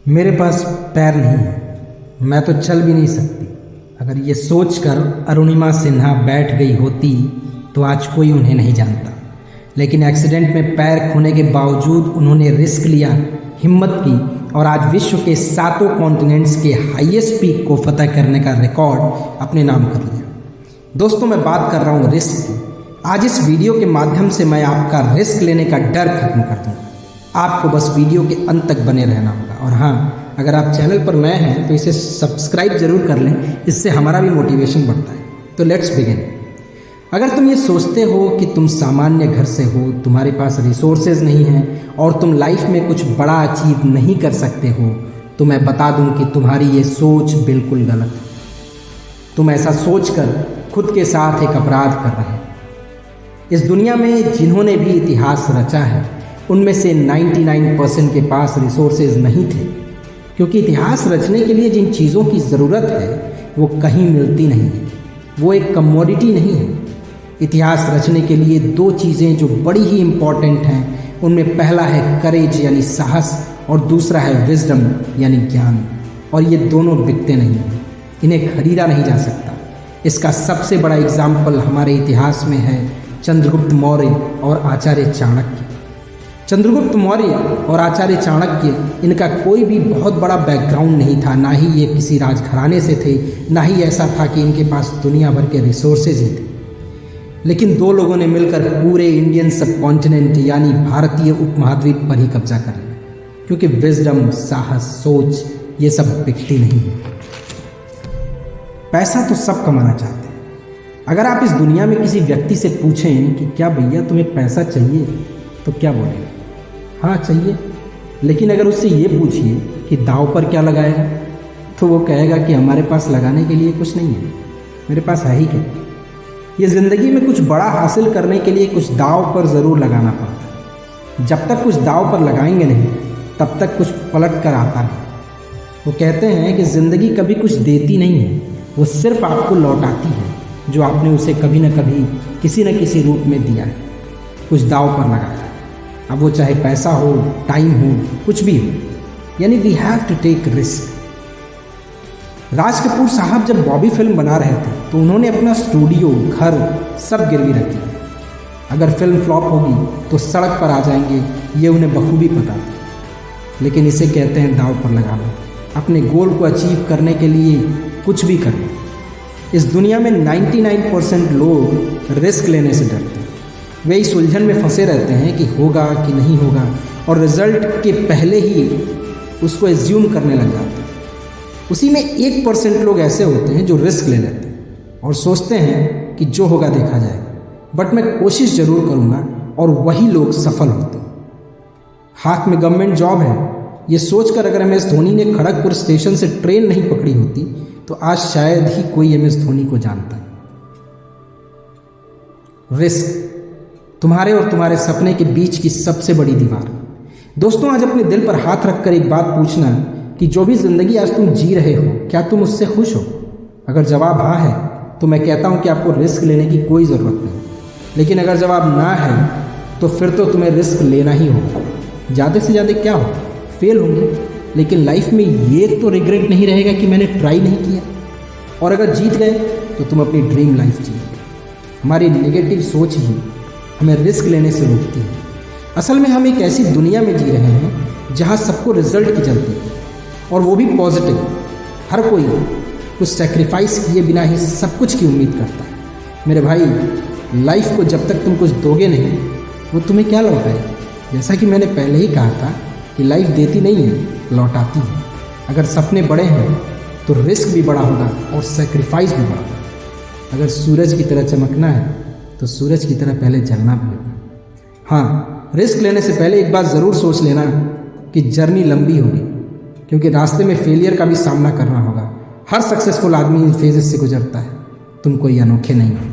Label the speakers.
Speaker 1: मेरे पास पैर नहीं है, मैं तो चल भी नहीं सकती। अगर ये सोचकर अरुणिमा सिन्हा बैठ गई होती तो आज कोई उन्हें नहीं जानता। लेकिन एक्सीडेंट में पैर खोने के बावजूद उन्होंने रिस्क लिया, हिम्मत की और आज विश्व के 7 कॉन्टिनेंट्स के हाईएस्ट पीक को फतह करने का रिकॉर्ड अपने नाम कर लिया। दोस्तों, मैं बात कर रहा हूँ रिस्क की। आज इस वीडियो के माध्यम से मैं आपका रिस्क लेने का डर खत्म कर दूँगा। आपको बस वीडियो के अंत तक बने रहना होगा। और हाँ, अगर आप चैनल पर नए हैं तो इसे सब्सक्राइब जरूर कर लें, इससे हमारा भी मोटिवेशन बढ़ता है। तो लेट्स बिगिन। अगर तुम ये सोचते हो कि तुम सामान्य घर से हो, तुम्हारे पास रिसोर्सेज नहीं हैं और तुम लाइफ में कुछ बड़ा अचीव नहीं कर सकते हो, तो मैं बता दूं कि तुम्हारी ये सोच बिल्कुल गलत है। तुम ऐसा सोचकर खुद के साथ एक अपराध कर रहे हो। इस दुनिया में जिन्होंने भी इतिहास रचा है, उनमें से 99% के पास रिसोर्सेज नहीं थे, क्योंकि इतिहास रचने के लिए जिन चीज़ों की ज़रूरत है वो कहीं मिलती नहीं है। वो एक कमोडिटी नहीं है। इतिहास रचने के लिए 2 चीज़ें जो बड़ी ही इम्पॉर्टेंट हैं, उनमें पहला है करेज यानी साहस और दूसरा है विजडम यानी ज्ञान। और ये दोनों बिकते नहीं हैं, इन्हें खरीदा नहीं जा सकता। इसका सबसे बड़ा एग्जाम्पल हमारे इतिहास में है चंद्रगुप्त मौर्य और आचार्य चाणक्य। चंद्रगुप्त मौर्य और आचार्य चाणक्य, इनका कोई भी बहुत बड़ा बैकग्राउंड नहीं था। ना ही ये किसी राजघराने से थे, ना ही ऐसा था कि इनके पास दुनिया भर के रिसोर्सेज ही थे। लेकिन 2 लोगों ने मिलकर पूरे इंडियन सब कॉन्टिनेंट यानी भारतीय उपमहाद्वीप पर ही कब्जा कर लिया, क्योंकि विजडम, साहस, सोच ये सब बिकती नहीं है। पैसा तो सब कमाना चाहते हैं। अगर आप इस दुनिया में किसी व्यक्ति से पूछें कि क्या भैया तुम्हें पैसा चाहिए, तो क्या बोलेगा? हाँ चाहिए। लेकिन अगर उससे ये पूछिए कि दांव पर क्या लगाएगा, तो वो कहेगा कि हमारे पास लगाने के लिए कुछ नहीं है, मेरे पास है ही क्या। ये ज़िंदगी में कुछ बड़ा हासिल करने के लिए कुछ दांव पर ज़रूर लगाना पड़ता है। जब तक कुछ दांव पर लगाएंगे नहीं, तब तक कुछ पलट कर आता नहीं। वो कहते हैं कि ज़िंदगी कभी कुछ देती नहीं है, वो सिर्फ आपको लौटाती है जो आपने उसे कभी न कभी किसी न किसी रूप में दिया है, कुछ दांव पर लगाया। अब वो चाहे पैसा हो, टाइम हो, कुछ भी हो, यानी we have to take risk. Raj Kapoor साहब जब बॉबी फिल्म बना रहे थे तो उन्होंने अपना स्टूडियो, घर सब गिरवी रख दिया। अगर फिल्म फ्लॉप होगी तो सड़क पर आ जाएंगे, ये उन्हें बखूबी पता था। लेकिन इसे कहते हैं दांव पर लगाना। अपने गोल को अचीव करने के लिए कुछ भी करना। इस दुनिया में 99% लोग रिस्क लेने से डरते हैं। वे इस उलझन में फंसे रहते हैं कि होगा कि नहीं होगा, और रिजल्ट के पहले ही उसको एज्यूम करने लग जाते हैं। उसी में 1% लोग ऐसे होते हैं जो रिस्क ले लेते हैं और सोचते हैं कि जो होगा देखा जाएगा, बट मैं कोशिश ज़रूर करूँगा, और वही लोग सफल होते हैं। हाथ में गवर्नमेंट जॉब है, ये सोचकर अगर MS धोनी ने खड़गपुर स्टेशन से ट्रेन नहीं पकड़ी होती तो आज शायद ही कोई MS धोनी को जानता है। रिस्क तुम्हारे और तुम्हारे सपने के बीच की सबसे बड़ी दीवार। दोस्तों, आज अपने दिल पर हाथ रखकर एक बात पूछना कि जो भी ज़िंदगी आज तुम जी रहे हो, क्या तुम उससे खुश हो? अगर जवाब हाँ है तो मैं कहता हूँ कि आपको रिस्क लेने की कोई ज़रूरत नहीं। लेकिन अगर जवाब ना है तो फिर तो तुम्हें रिस्क लेना ही होगा। ज़्यादा से ज़्यादा क्या हो, फेल होंगे, लेकिन लाइफ में ये तो रिग्रेट नहीं रहेगा कि मैंने ट्राई नहीं किया। और अगर जीत गए तो तुम अपनी ड्रीम लाइफ जियोगे। हमारी नेगेटिव सोच ही हमें रिस्क लेने से रोकती है। असल में हम एक ऐसी दुनिया में जी रहे हैं जहाँ सबको रिजल्ट की जल्दी है, और वो भी पॉजिटिव। हर कोई कुछ सेक्रीफाइस किए बिना ही सब कुछ की उम्मीद करता है। मेरे भाई, लाइफ को जब तक तुम कुछ दोगे नहीं, वो तुम्हें क्या लौटाएगी? जैसा कि मैंने पहले ही कहा था कि लाइफ देती नहीं है, लौटाती है। अगर सपने बड़े हैं तो रिस्क भी बड़ा होगा और सेक्रीफाइस भी बड़ा होगा। अगर सूरज की तरह चमकना है तो सूरज की तरह पहले जलना भी होगा। हाँ, रिस्क लेने से पहले एक बात ज़रूर सोच लेना कि जर्नी लंबी होगी, क्योंकि रास्ते में फेलियर का भी सामना करना होगा। हर सक्सेसफुल आदमी इन फेजेस से गुजरता है। तुम कोई अनोखे नहीं हो।